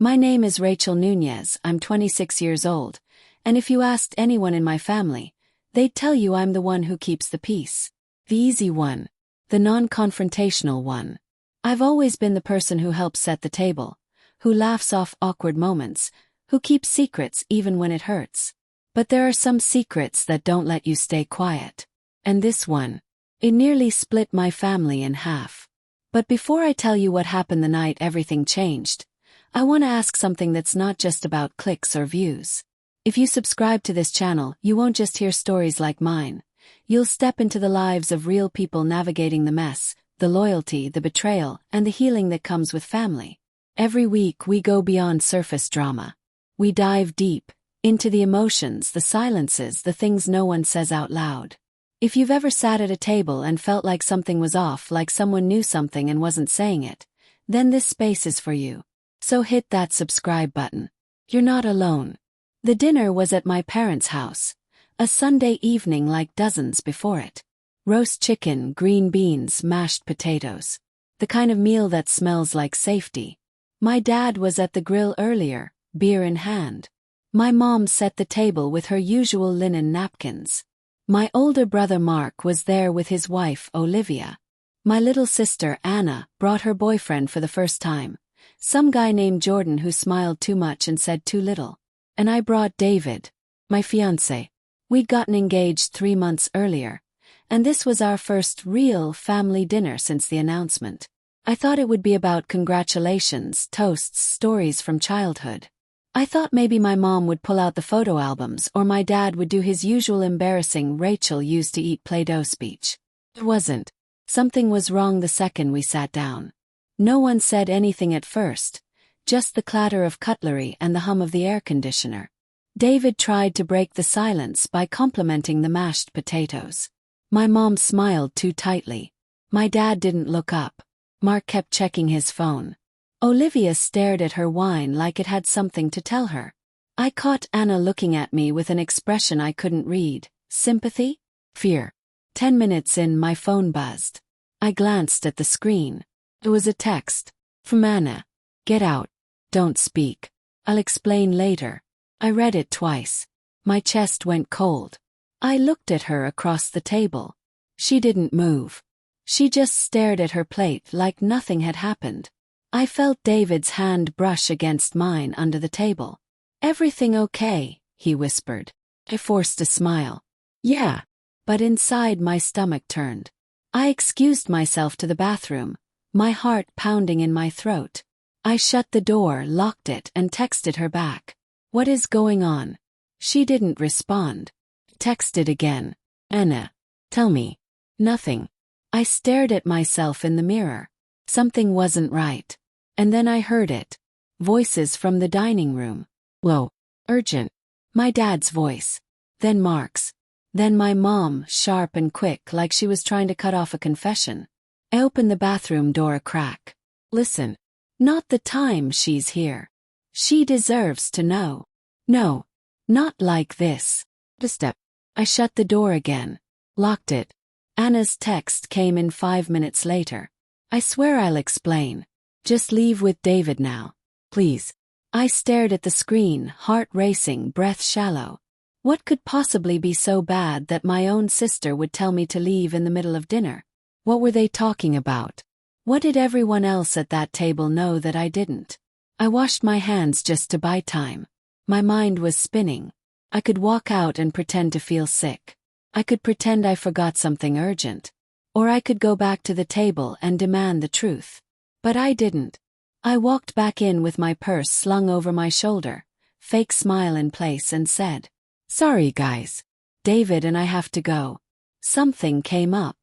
My name is Rachel Nunez, I'm 26 years old, and if you asked anyone in my family, they'd tell you I'm the one who keeps the peace. The easy one. The non-confrontational one. I've always been the person who helps set the table, who laughs off awkward moments, who keeps secrets even when it hurts. But there are some secrets that don't let you stay quiet. And this one. It nearly split my family in half. But before I tell you what happened the night everything changed, I want to ask something that's not just about clicks or views. If you subscribe to this channel, you won't just hear stories like mine. You'll step into the lives of real people navigating the mess, the loyalty, the betrayal, and the healing that comes with family. Every week we go beyond surface drama. We dive deep into the emotions, the silences, the things no one says out loud. If you've ever sat at a table and felt like something was off, like someone knew something and wasn't saying it, then this space is for you. So hit that subscribe button. You're not alone. The dinner was at my parents' house. A Sunday evening like dozens before it. Roast chicken, green beans, mashed potatoes. The kind of meal that smells like safety. My dad was at the grill earlier, beer in hand. My mom set the table with her usual linen napkins. My older brother Mark was there with his wife Olivia. My little sister Anna brought her boyfriend for the first time. Some guy named Jordan who smiled too much and said too little. And I brought David, my fiancé. We'd gotten engaged 3 months earlier, and this was our first real family dinner since the announcement. I thought it would be about congratulations, toasts, stories from childhood. I thought maybe my mom would pull out the photo albums or my dad would do his usual embarrassing Rachel used to eat Play-Doh speech. It wasn't. Something was wrong the second we sat down. No one said anything at first, just the clatter of cutlery and the hum of the air conditioner. David tried to break the silence by complimenting the mashed potatoes. My mom smiled too tightly. My dad didn't look up. Mark kept checking his phone. Olivia stared at her wine like it had something to tell her. I caught Anna looking at me with an expression I couldn't read. Sympathy? Fear. 10 minutes in, my phone buzzed. I glanced at the screen. It was a text. From Anna. Get out. Don't speak. I'll explain later. I read it twice. My chest went cold. I looked at her across the table. She didn't move. She just stared at her plate like nothing had happened. I felt David's hand brush against mine under the table. Everything okay? He whispered. I forced a smile. Yeah. But inside my stomach turned. I excused myself to the bathroom, my heart pounding in my throat. I shut the door, locked it, and texted her back. What is going on? She didn't respond. Texted again. Anna. Tell me. Nothing. I stared at myself in the mirror. Something wasn't right. And then I heard it. Voices from the dining room. Whoa. Urgent. My dad's voice. Then Mark's. Then my mom, sharp and quick like she was trying to cut off a confession. I opened the bathroom door a crack. Listen. Not the time she's here. She deserves to know. No. Not like this. A step. I shut the door again. Locked it. Anna's text came in 5 minutes later. I swear I'll explain. Just leave with David now. Please. I stared at the screen, heart racing, breath shallow. What could possibly be so bad that my own sister would tell me to leave in the middle of dinner? What were they talking about? What did everyone else at that table know that I didn't? I washed my hands just to buy time. My mind was spinning. I could walk out and pretend to feel sick. I could pretend I forgot something urgent. Or I could go back to the table and demand the truth. But I didn't. I walked back in with my purse slung over my shoulder, fake smile in place, and said, Sorry guys. David and I have to go. Something came up.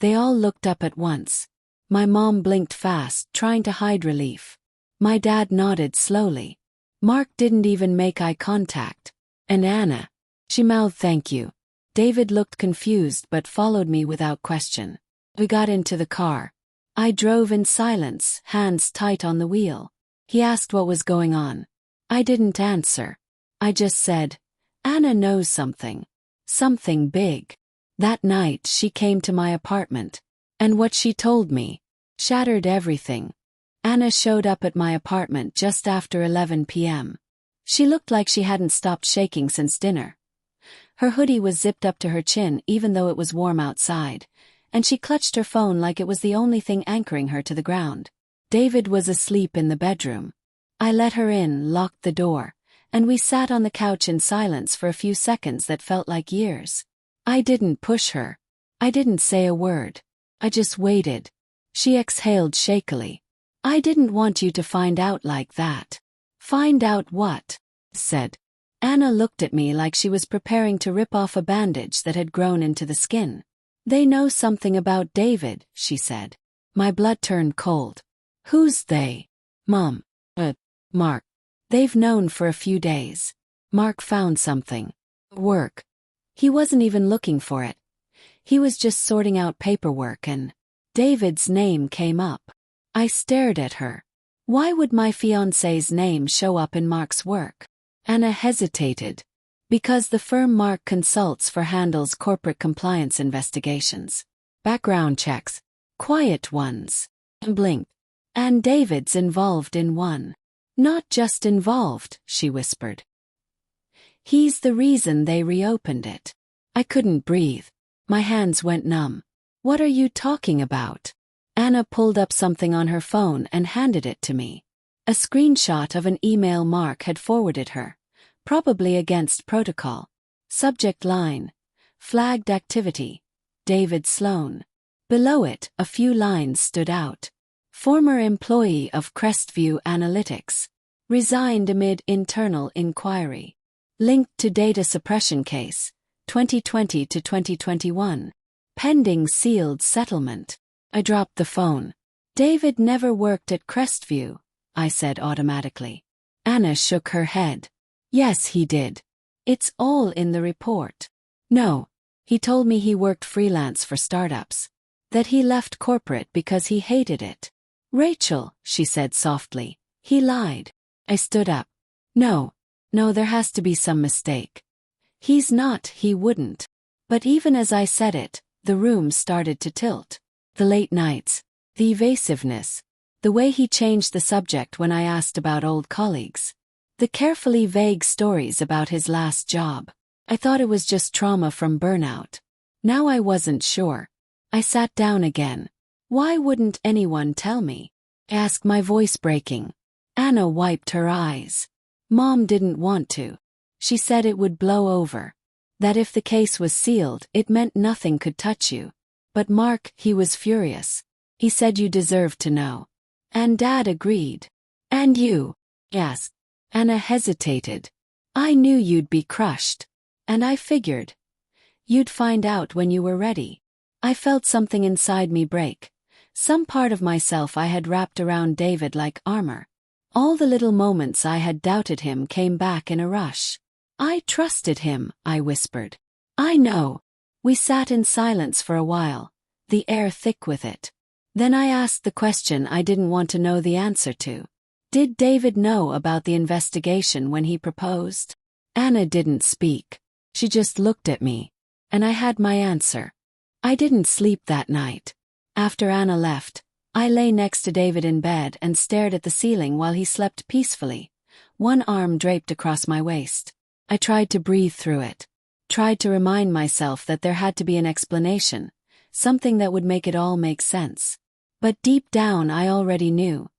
They all looked up at once. My mom blinked fast, trying to hide relief. My dad nodded slowly. Mark didn't even make eye contact. And Anna. She mouthed thank you. David looked confused but followed me without question. We got into the car. I drove in silence, hands tight on the wheel. He asked what was going on. I didn't answer. I just said, Anna knows something. Something big. That night she came to my apartment. And what she told me shattered everything. Anna showed up at my apartment just after 11 p.m. She looked like she hadn't stopped shaking since dinner. Her hoodie was zipped up to her chin even though it was warm outside, and she clutched her phone like it was the only thing anchoring her to the ground. David was asleep in the bedroom. I let her in, locked the door, and we sat on the couch in silence for a few seconds that felt like years. I didn't push her. I didn't say a word. I just waited. She exhaled shakily. "I didn't want you to find out like that." "Find out what?" said. Anna looked at me like she was preparing to rip off a bandage that had grown into the skin. "They know something about David," she said. My blood turned cold. "Who's they?" "Mom. Mark. They've known for a few days. Mark found something. Work. He wasn't even looking for it. He was just sorting out paperwork and David's name came up." I stared at her. Why would my fiancé's name show up in Mark's work? Anna hesitated. "Because the firm Mark consults for handles corporate compliance investigations. Background checks. Quiet ones." And blinked. "And David's involved in one." "Not just involved," she whispered. "He's the reason they reopened it." I couldn't breathe. My hands went numb. "What are you talking about?" Anna pulled up something on her phone and handed it to me. A screenshot of an email Mark had forwarded her, probably against protocol. Subject line: "Flagged activity. David Sloan." Below it, a few lines stood out. "Former employee of Crestview Analytics. Resigned amid internal inquiry. Linked to data suppression case, 2020 to 2021. Pending sealed settlement." I dropped the phone. "David never worked at Crestview," I said automatically. Anna shook her head. "Yes, he did. It's all in the report." "No. He told me he worked freelance for startups. That he left corporate because he hated it." "Rachel," she said softly, "he lied." I stood up. No, there has to be some mistake. He's not, he wouldn't." But even as I said it, the room started to tilt. The late nights, the evasiveness, the way he changed the subject when I asked about old colleagues, the carefully vague stories about his last job. I thought it was just trauma from burnout. Now I wasn't sure. I sat down again. "Why wouldn't anyone tell me?" I asked, my voice breaking. Anna wiped her eyes. "Mom didn't want to. She said it would blow over. That if the case was sealed, it meant nothing could touch you. But Mark, he was furious. He said you deserved to know. And Dad agreed." "And you?" asked. Anna hesitated. "I knew you'd be crushed. And I figured you'd find out when you were ready." I felt something inside me break. Some part of myself I had wrapped around David like armor. All the little moments I had doubted him came back in a rush. "I trusted him," I whispered. "I know." We sat in silence for a while, the air thick with it. Then I asked the question I didn't want to know the answer to. "Did David know about the investigation when he proposed?" Anna didn't speak. She just looked at me. And I had my answer. I didn't sleep that night. After Anna left, I lay next to David in bed and stared at the ceiling while he slept peacefully, one arm draped across my waist. I tried to breathe through it. Tried to remind myself that there had to be an explanation, something that would make it all make sense. But deep down I already knew.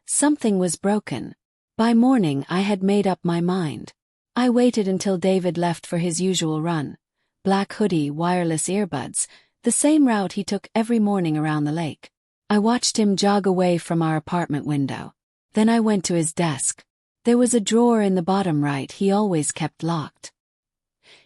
Something was broken. By morning I had made up my mind. I waited until David left for his usual run. Black hoodie, wireless earbuds, the same route he took every morning around the lake. I watched him jog away from our apartment window. Then I went to his desk. There was a drawer in the bottom right he always kept locked.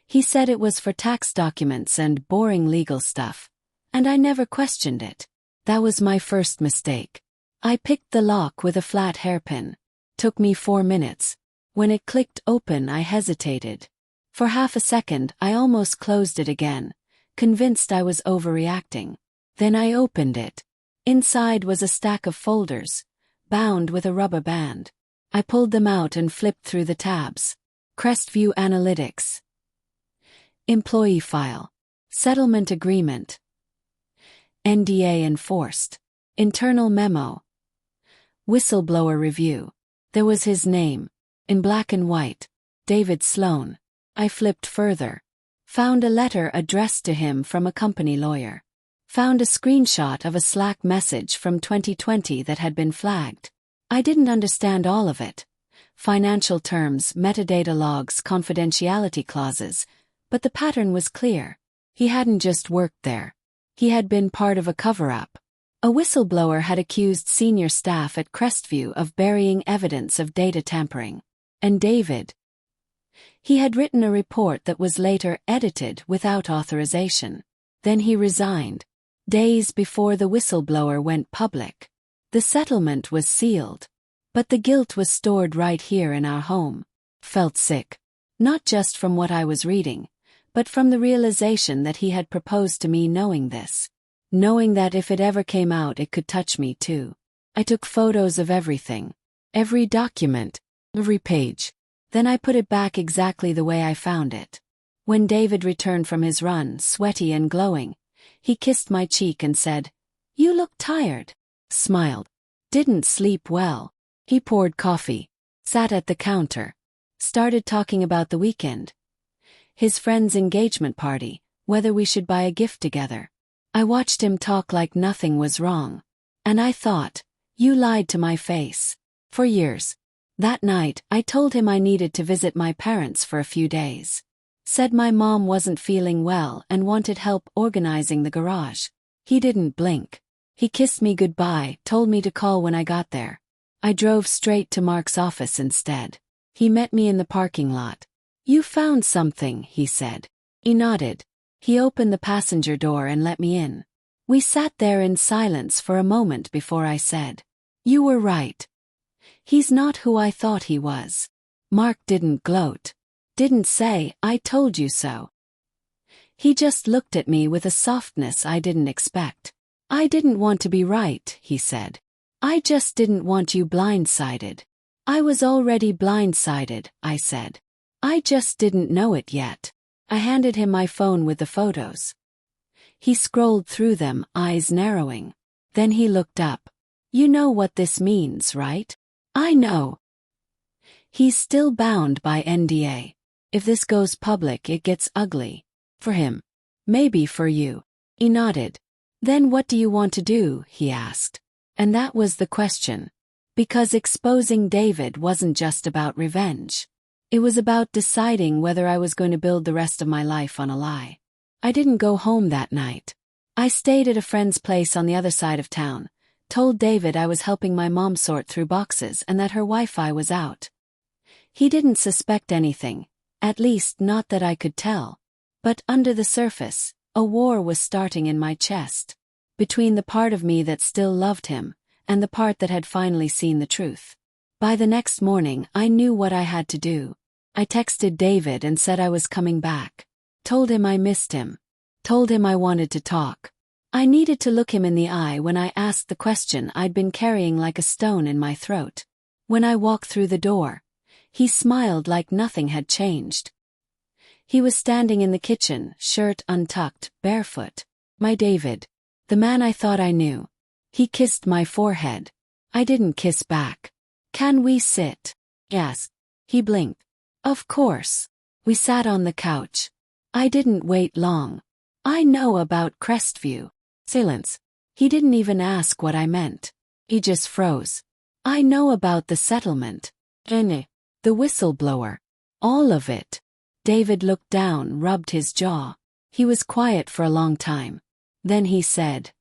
He said it was for tax documents and boring legal stuff, and I never questioned it. That was my first mistake. I picked the lock with a flat hairpin. Took me 4 minutes. When it clicked open, I hesitated. For half a second, I almost closed it again, convinced I was overreacting. Then I opened it. Inside was a stack of folders, bound with a rubber band. I pulled them out and flipped through the tabs. Crestview Analytics. Employee file. Settlement agreement. NDA enforced. Internal memo. Whistleblower review. There was his name. In black and white. David Sloan. I flipped further. Found a letter addressed to him from a company lawyer. Found a screenshot of a Slack message from 2020 that had been flagged. I didn't understand all of it. Financial terms, metadata logs, confidentiality clauses. But the pattern was clear. He hadn't just worked there. He had been part of a cover-up. A whistleblower had accused senior staff at Crestview of burying evidence of data tampering. And David. He had written a report that was later edited without authorization. Then he resigned. Days before the whistleblower went public. The settlement was sealed. But the guilt was stored right here in our home. Felt sick. Not just from what I was reading, but from the realization that he had proposed to me knowing this. Knowing that if it ever came out it could touch me too. I took photos of everything. Every document. Every page. Then I put it back exactly the way I found it. When David returned from his run, sweaty and glowing, he kissed my cheek and said, "You look tired." Smiled. Didn't sleep well. He poured coffee. Sat at the counter. Started talking about the weekend. His friend's engagement party, whether we should buy a gift together. I watched him talk like nothing was wrong. And I thought, you lied to my face. For years. That night, I told him I needed to visit my parents for a few days. Said my mom wasn't feeling well and wanted help organizing the garage. He didn't blink. He kissed me goodbye, told me to call when I got there. I drove straight to Mark's office instead. He met me in the parking lot. "You found something," he said. He nodded. He opened the passenger door and let me in. We sat there in silence for a moment before I said, "You were right. He's not who I thought he was." Mark didn't gloat. Didn't say, "I told you so." He just looked at me with a softness I didn't expect. "I didn't want to be right," he said. "I just didn't want you blindsided." "I was already blindsided," I said. "I just didn't know it yet." I handed him my phone with the photos. He scrolled through them, eyes narrowing. Then he looked up. "You know what this means, right?" "I know." "He's still bound by NDA. If this goes public it gets ugly. For him. Maybe for you." He nodded. "Then what do you want to do?" he asked. And that was the question. Because exposing David wasn't just about revenge. It was about deciding whether I was going to build the rest of my life on a lie. I didn't go home that night. I stayed at a friend's place on the other side of town, told David I was helping my mom sort through boxes and that her Wi-Fi was out. He didn't suspect anything, at least not that I could tell. But under the surface, a war was starting in my chest. Between the part of me that still loved him, and the part that had finally seen the truth. By the next morning I knew what I had to do. I texted David and said I was coming back. Told him I missed him. Told him I wanted to talk. I needed to look him in the eye when I asked the question I'd been carrying like a stone in my throat. When I walked through the door, he smiled like nothing had changed. He was standing in the kitchen, shirt untucked, barefoot. My David. The man I thought I knew. He kissed my forehead. I didn't kiss back. "Can we sit?" asked. He blinked. "Of course." We sat on the couch. I didn't wait long. "I know about Crestview." Silence. He didn't even ask what I meant. He just froze. "I know about the settlement." The whistleblower. All of it. David looked down, rubbed his jaw. He was quiet for a long time. Then he said,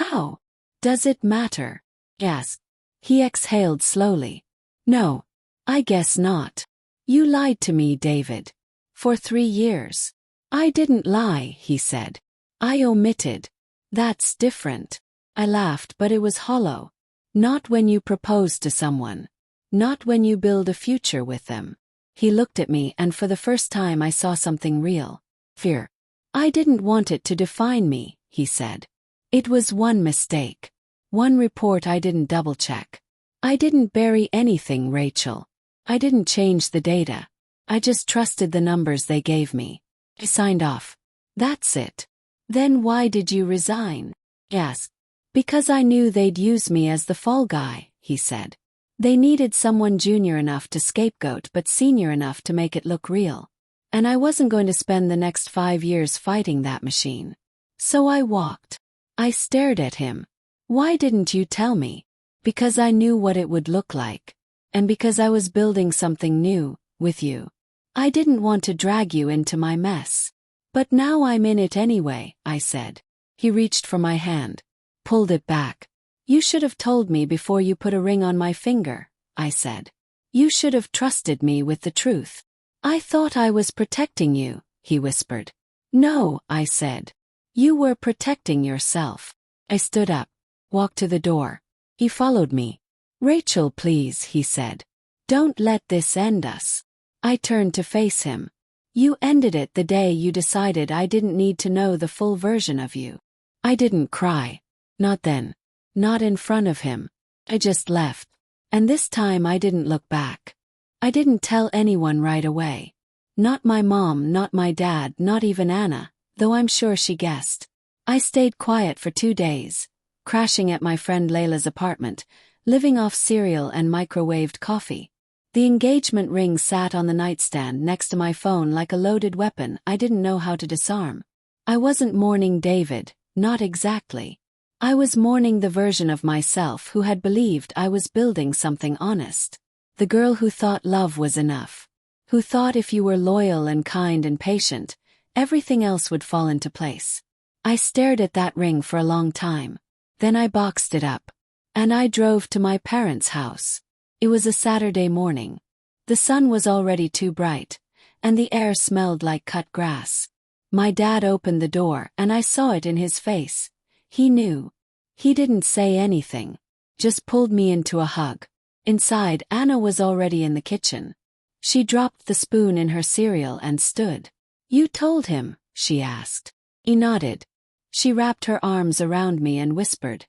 "How? Does it matter?" asked. He exhaled slowly. "No. I guess not. You lied to me, David. For 3 years." "I didn't lie," he said. "I omitted." "That's different." I laughed, but it was hollow. "Not when you propose to someone. Not when you build a future with them." He looked at me and for the first time I saw something real. Fear. "I didn't want it to define me," he said. "It was one mistake. One report I didn't double-check. I didn't bury anything, Rachel. I didn't change the data. I just trusted the numbers they gave me." I signed off. "That's it." "Then why did you resign?" I asked. "Because I knew they'd use me as the fall guy," he said. They needed someone junior enough to scapegoat but senior enough to make it look real. And I wasn't going to spend the next 5 years fighting that machine. So I walked. I stared at him. Why didn't you tell me? Because I knew what it would look like. And because I was building something new, with you. I didn't want to drag you into my mess. But now I'm in it anyway, I said. He reached for my hand. Pulled it back. You should have told me before you put a ring on my finger, I said. You should have trusted me with the truth. I thought I was protecting you, he whispered. No, I said. You were protecting yourself. I stood up, walked to the door. He followed me. Rachel, please, he said. Don't let this end us. I turned to face him. You ended it the day you decided I didn't need to know the full version of you. I didn't cry. Not then. Not in front of him. I just left. And this time I didn't look back. I didn't tell anyone right away. Not my mom, not my dad, not even Anna, though I'm sure she guessed. I stayed quiet for 2 days, crashing at my friend Layla's apartment, living off cereal and microwaved coffee. The engagement ring sat on the nightstand next to my phone like a loaded weapon I didn't know how to disarm. I wasn't mourning David, not exactly. I was mourning the version of myself who had believed I was building something honest. The girl who thought love was enough. Who thought if you were loyal and kind and patient, everything else would fall into place. I stared at that ring for a long time. Then I boxed it up. And I drove to my parents' house. It was a Saturday morning. The sun was already too bright, and the air smelled like cut grass. My dad opened the door and I saw it in his face. He knew. He didn't say anything. Just pulled me into a hug. Inside, Anna was already in the kitchen. She dropped the spoon in her cereal and stood. You told him, she asked. He nodded. She wrapped her arms around me and whispered,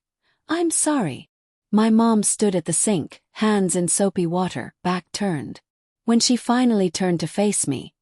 I'm sorry. My mom stood at the sink, hands in soapy water, back turned. When she finally turned to face me,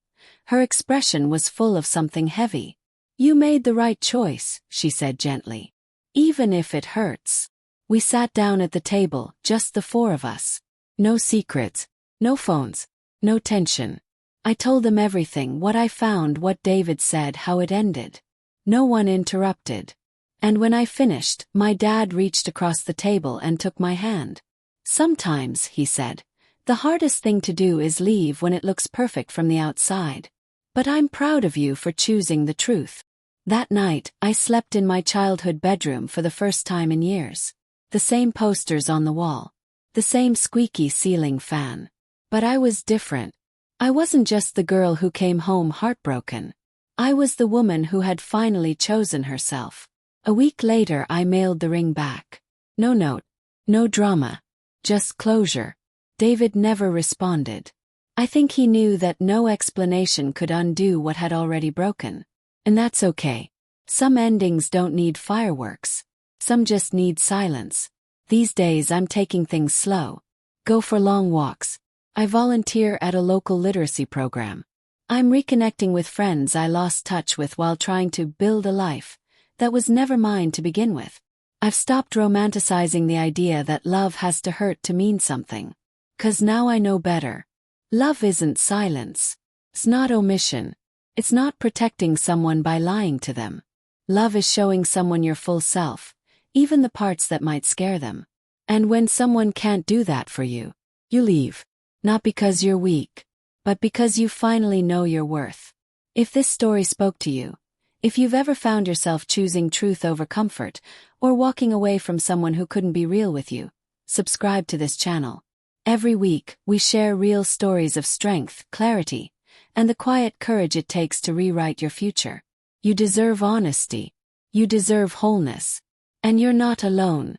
her expression was full of something heavy. You made the right choice, she said gently. Even if it hurts. We sat down at the table, just the 4 of us. No secrets, no phones, no tension. I told them everything, what I found, what David said, how it ended. No one interrupted. And when I finished, my dad reached across the table and took my hand. Sometimes, he said, the hardest thing to do is leave when it looks perfect from the outside. But I'm proud of you for choosing the truth. That night, I slept in my childhood bedroom for the first time in years. The same posters on the wall. The same squeaky ceiling fan. But I was different. I wasn't just the girl who came home heartbroken. I was the woman who had finally chosen herself. A week later I mailed the ring back. No note. No drama. Just closure. David never responded. I think he knew that no explanation could undo what had already broken. And that's okay. Some endings don't need fireworks. Some just need silence. These days I'm taking things slow. Go for long walks. I volunteer at a local literacy program. I'm reconnecting with friends I lost touch with while trying to build a life that was never mine to begin with. I've stopped romanticizing the idea that love has to hurt to mean something. 'Cause now I know better. Love isn't silence. It's not omission. It's not protecting someone by lying to them. Love is showing someone your full self, even the parts that might scare them. And when someone can't do that for you, you leave. Not because you're weak, but because you finally know your worth. If this story spoke to you, if you've ever found yourself choosing truth over comfort, or walking away from someone who couldn't be real with you, subscribe to this channel. Every week, we share real stories of strength, clarity, and the quiet courage it takes to rewrite your future. You deserve honesty. You deserve wholeness. And you're not alone.